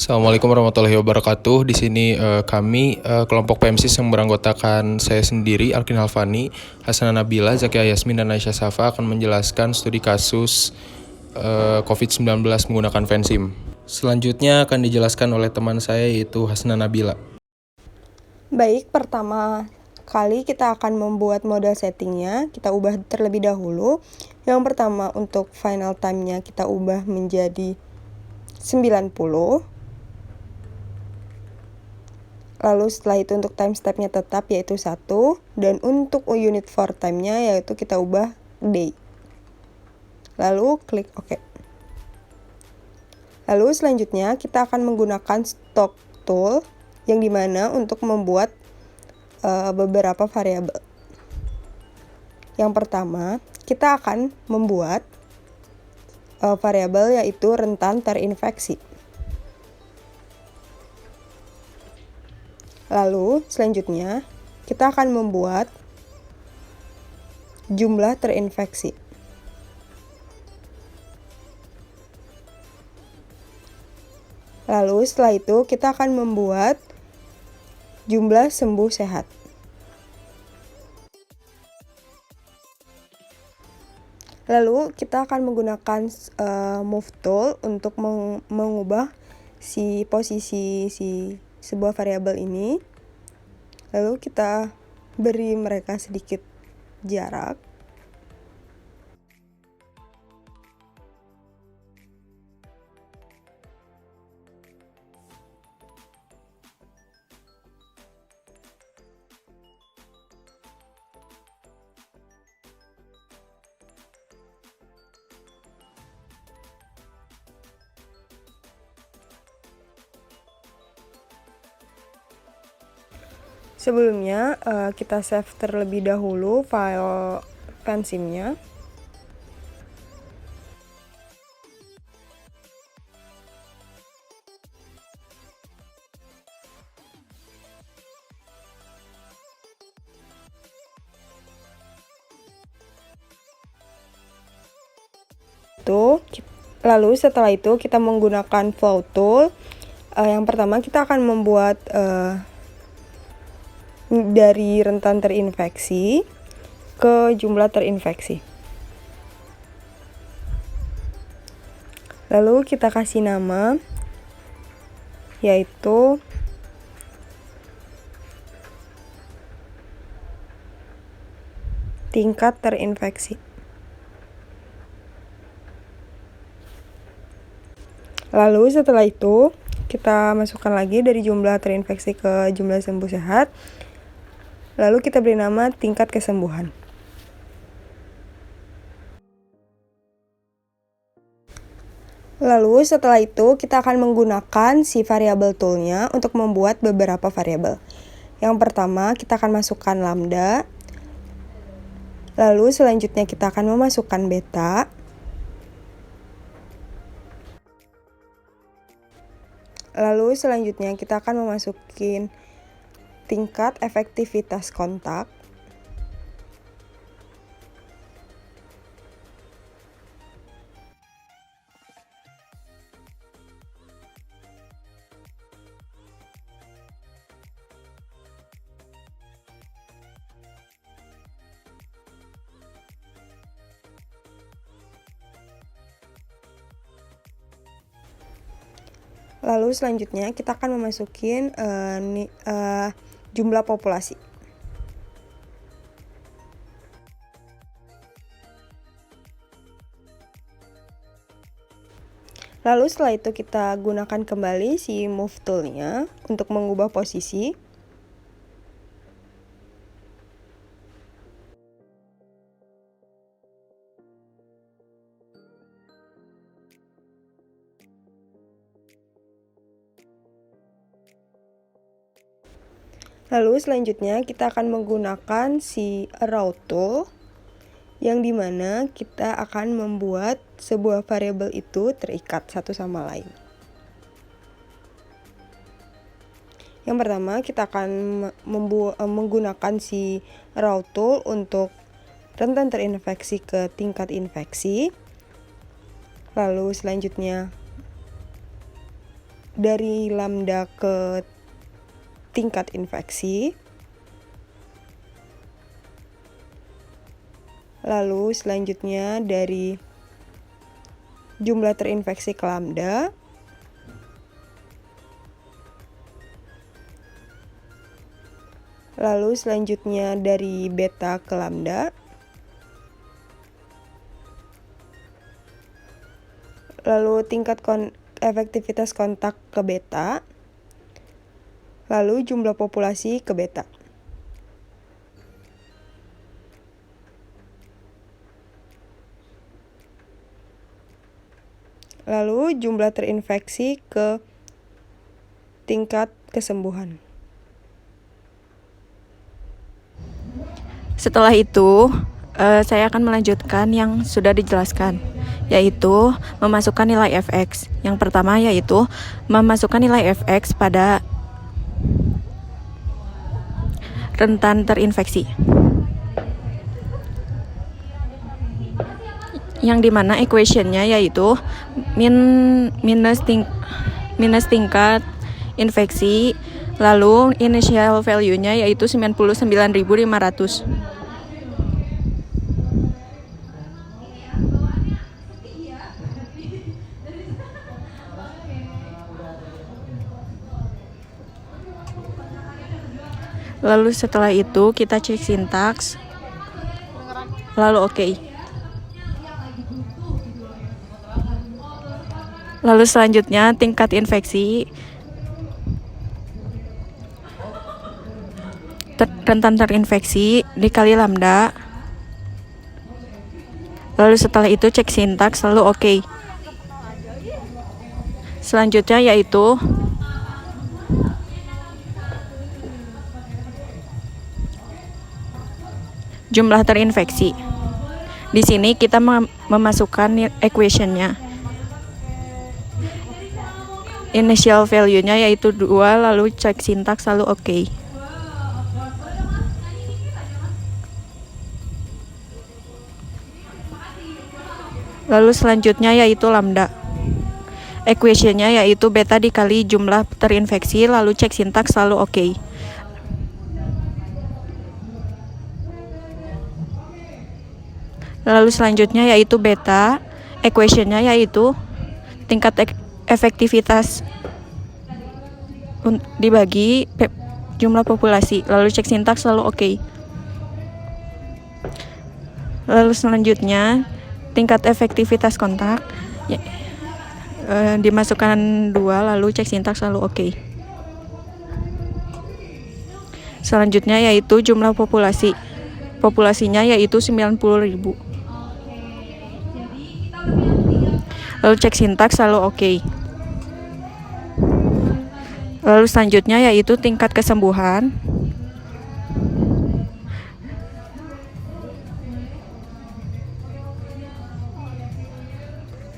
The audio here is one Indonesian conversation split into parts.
Assalamualaikum warahmatullahi wabarakatuh. Di sini kami kelompok PMSIS yang beranggotakan saya sendiri, Alkin Alfani, Hasanah Nabila, Zakia Yasmin, dan Aisyah Safa akan menjelaskan studi kasus COVID-19 menggunakan Vensim. Selanjutnya akan dijelaskan oleh teman saya yaitu Hasanah Nabila. Baik, pertama kali kita akan membuat model settingnya. Kita ubah terlebih dahulu. Yang pertama untuk final time-nya kita ubah menjadi 90. Lalu setelah itu untuk time step-nya tetap yaitu 1. Dan untuk unit for time-nya yaitu kita ubah day. Lalu klik OK. Lalu selanjutnya kita akan menggunakan stock tool yang dimana untuk membuat beberapa variabel. Yang pertama, kita akan membuat variabel yaitu rentan terinfeksi. Lalu selanjutnya kita akan membuat jumlah terinfeksi. Lalu setelah itu kita akan membuat jumlah sembuh sehat. Lalu kita akan menggunakan move tool untuk mengubah posisi sebuah variabel ini. Lalu kita beri mereka sedikit jarak. Sebelumnya kita save terlebih dahulu file Vensim-nya. Lalu setelah itu kita menggunakan flow tool. Yang pertama kita akan membuat dari rentan terinfeksi ke jumlah terinfeksi. Lalu kita kasih nama yaitu tingkat terinfeksi. Lalu setelah itu kita masukkan lagi dari jumlah terinfeksi ke jumlah sembuh sehat. Lalu kita beri nama tingkat kesembuhan. Lalu setelah itu kita akan menggunakan si variabel tool-nya untuk membuat beberapa variabel. Yang pertama kita akan masukkan lambda. Lalu selanjutnya kita akan memasukkan beta. Lalu selanjutnya kita akan memasukin tingkat efektivitas kontak. Lalu selanjutnya kita akan memasukin jumlah populasi. Lalu setelah itu kita gunakan kembali si move tool-nya untuk mengubah posisi. Lalu selanjutnya kita akan menggunakan si route tool yang dimana kita akan membuat sebuah variabel itu terikat satu sama lain. Yang pertama kita akan menggunakan si route tool untuk rentan terinfeksi ke tingkat infeksi. Lalu selanjutnya dari lambda ke tingkat infeksi. Lalu selanjutnya dari jumlah terinfeksi ke lambda. Lalu selanjutnya dari beta ke lambda. Lalu tingkat efektivitas kontak ke beta. Lalu jumlah populasi ke beta. Lalu jumlah terinfeksi ke tingkat kesembuhan. Setelah itu, saya akan melanjutkan yang sudah dijelaskan, yaitu memasukkan nilai fx. Yang pertama yaitu memasukkan nilai fx pada rentan terinfeksi, yang dimana equation-nya yaitu minus tingkat infeksi, lalu initial value-nya yaitu 99.500. Lalu setelah itu kita cek sintaks, lalu oke. Lalu selanjutnya tingkat infeksi, rentan terinfeksi dikali lambda. Lalu setelah itu cek sintaks, lalu oke. Selanjutnya yaitu jumlah terinfeksi. Di sini kita memasukkan equation-nya. Initial value-nya yaitu 2, lalu cek sintaks, lalu oke. Lalu selanjutnya yaitu lambda. Equation-nya yaitu beta dikali jumlah terinfeksi, lalu cek sintaks, lalu oke. Lalu selanjutnya yaitu beta, equation-nya yaitu tingkat efektivitas dibagi jumlah populasi, lalu cek sintaks, lalu oke. Lalu selanjutnya tingkat efektivitas kontak dimasukkan 2, lalu cek sintaks, lalu oke. Selanjutnya yaitu jumlah populasi. Populasinya yaitu 90.000. Lalu cek sintaks, lalu oke. Lalu selanjutnya yaitu tingkat kesembuhan.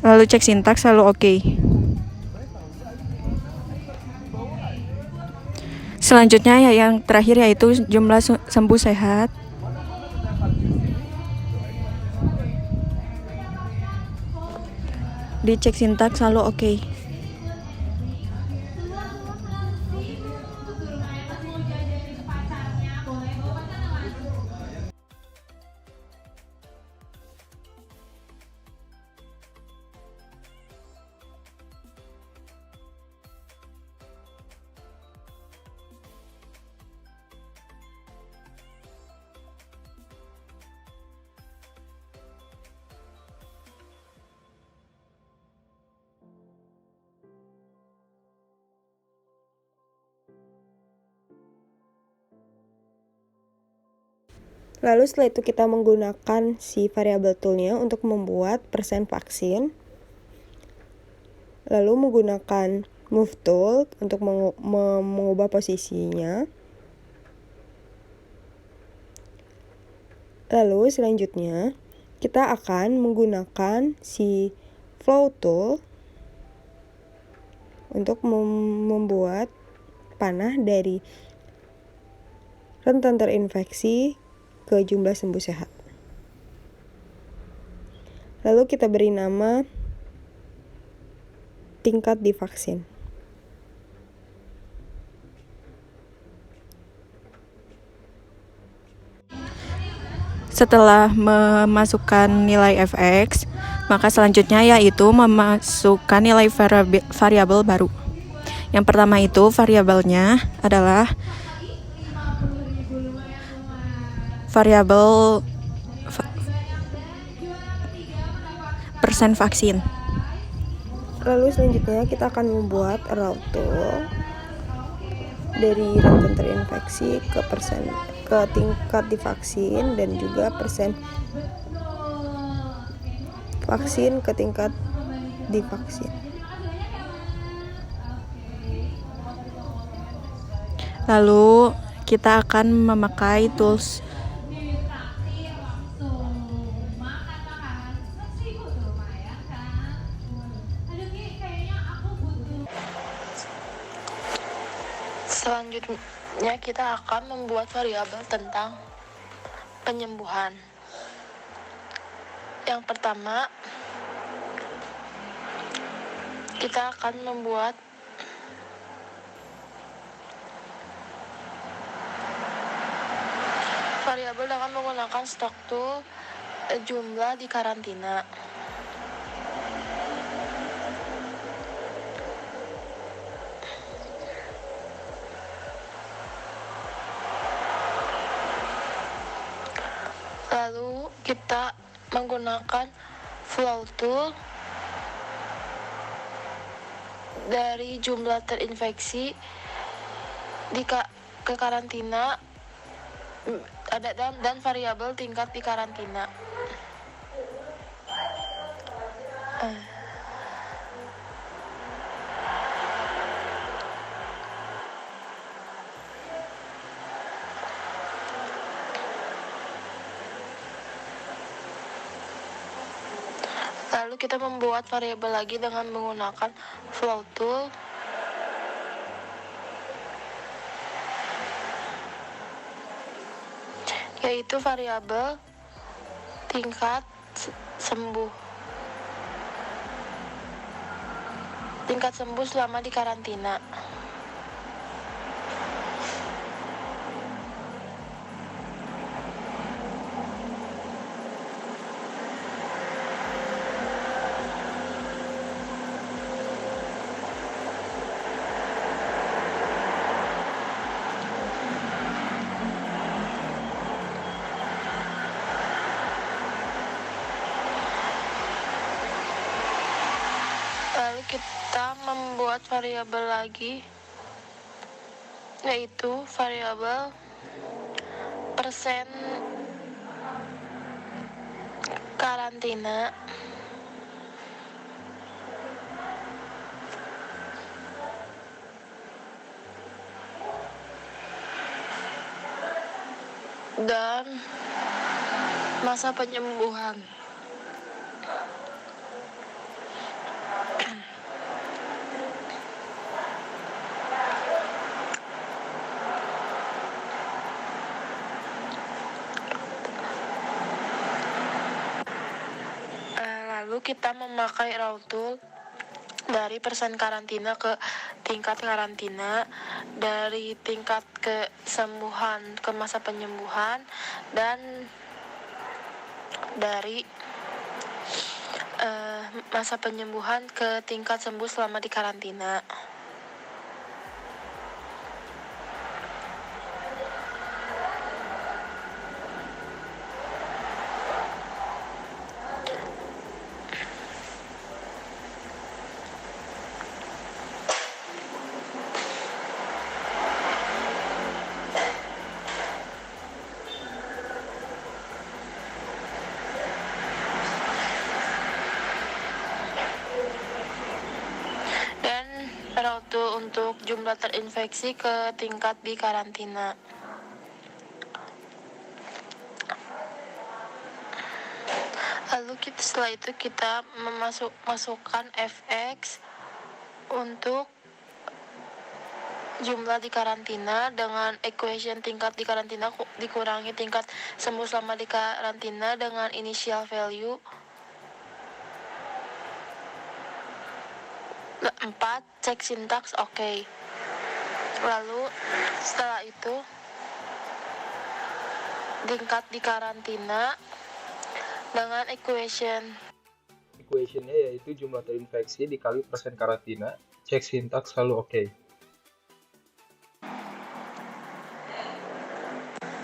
Lalu cek sintaks, lalu oke. Selanjutnya yang terakhir yaitu jumlah sembuh sehat. Dicek sintaks, lalu oke. Lalu setelah itu kita menggunakan si variable toolnya untuk membuat persen vaksin. Lalu menggunakan move tool untuk mengubah posisinya. Lalu selanjutnya kita akan menggunakan si flow tool untuk membuat panah dari rentan terinfeksi ke jumlah sembuh sehat. Lalu kita beri nama tingkat divaksin. Setelah memasukkan nilai fx, maka selanjutnya yaitu memasukkan nilai variabel baru. Yang pertama itu variabelnya adalah variabel persen vaksin. Lalu selanjutnya kita akan membuat raw tool dari rentan terinfeksi ke tingkat divaksin dan juga persen vaksin ke tingkat divaksin. Lalu kita akan memakai tools selanjutnya kita akan membuat variabel tentang penyembuhan. Yang pertama, kita akan membuat variabel dengan menggunakan struktur jumlah di karantina. Lalu kita menggunakan flow tool dari jumlah terinfeksi ke karantina dan variabel tingkat di karantina. Lalu kita membuat variabel lagi dengan menggunakan flow tool yaitu variabel tingkat sembuh selama di karantina. Lalu kita membuat variabel lagi yaitu variabel persen karantina dan masa penyembuhan. Lalu kita memakai raw tool dari persen karantina ke tingkat karantina, dari tingkat kesembuhan ke masa penyembuhan, dan dari masa penyembuhan ke tingkat sembuh selama di karantina. Raw tool untuk jumlah terinfeksi ke tingkat di karantina. Lalu setelah itu kita masukkan fx untuk jumlah di karantina dengan equation tingkat di karantina dikurangi tingkat sembuh selama di karantina dengan initial value 4, cek sintaks oke. Lalu setelah itu tingkat di karantina dengan equation. Equation-nya yaitu jumlah terinfeksi dikali persen karantina. Cek sintaks selalu oke.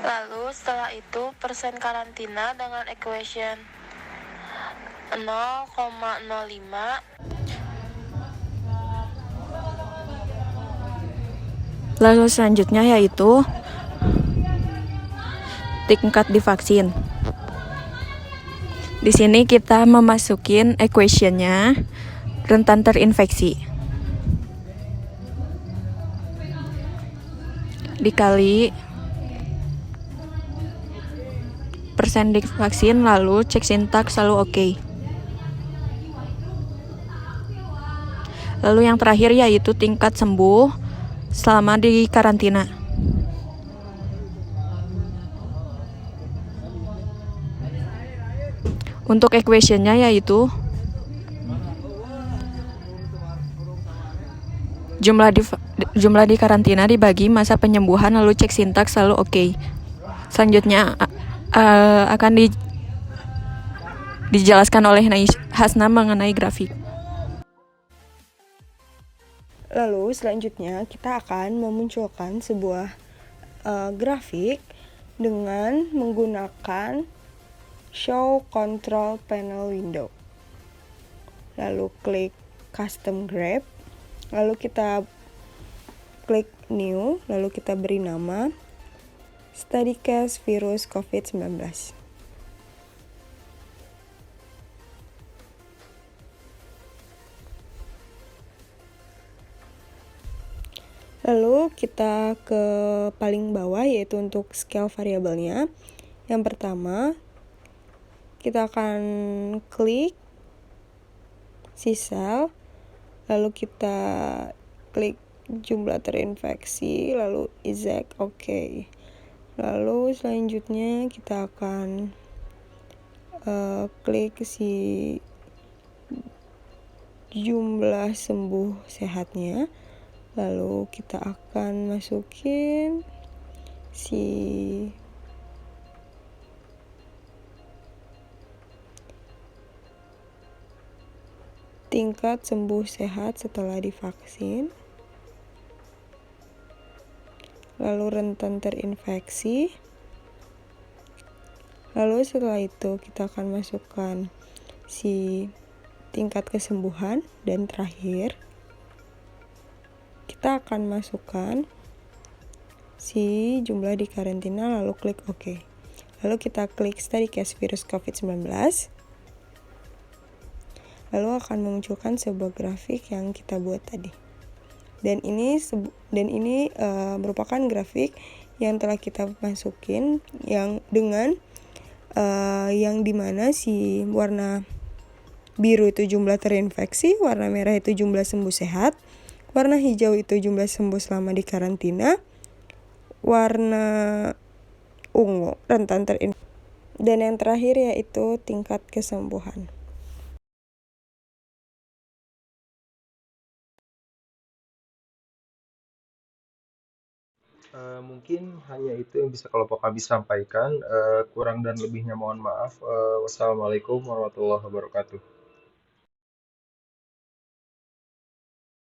Lalu setelah itu persen karantina dengan equation 0,05. Lalu selanjutnya yaitu tingkat divaksin. Di sini kita memasukin equation-nya rentan terinfeksi dikali persen divaksin, lalu cek sintaks selalu oke. Lalu yang terakhir yaitu tingkat sembuh selama di karantina. Untuk equation-nya yaitu jumlah di karantina dibagi masa penyembuhan, lalu cek sintaks selalu oke. Selanjutnya akan dijelaskan oleh Hasna mengenai grafik. Lalu selanjutnya kita akan memunculkan sebuah grafik dengan menggunakan Show Control Panel Window. Lalu klik Custom Graph. Lalu kita klik New. Lalu kita beri nama Study Case Virus COVID-19. Lalu kita ke paling bawah yaitu untuk scale variabelnya. Yang pertama, kita akan klik si sel, lalu kita klik jumlah terinfeksi, lalu exact oke. Lalu selanjutnya kita akan klik si jumlah sembuh sehatnya, lalu kita akan masukin si tingkat sembuh sehat setelah divaksin, lalu rentan terinfeksi, lalu setelah itu kita akan masukkan si tingkat kesembuhan, dan terakhir kita akan masukkan si jumlah di karantina, lalu klik OK. Lalu kita klik Study Case Virus COVID-19. Lalu akan memunculkan sebuah grafik yang kita buat tadi. Dan ini merupakan grafik yang telah kita masukin yang dengan yang dimana si warna biru itu jumlah terinfeksi, warna merah itu jumlah sembuh sehat, warna hijau itu jumlah sembuh selama di karantina, warna ungu rentan terinfeksi, dan yang terakhir yaitu tingkat kesembuhan. Mungkin hanya itu yang bisa kelompok kami sampaikan. Kurang dan lebihnya mohon maaf. Wassalamualaikum warahmatullahi wabarakatuh.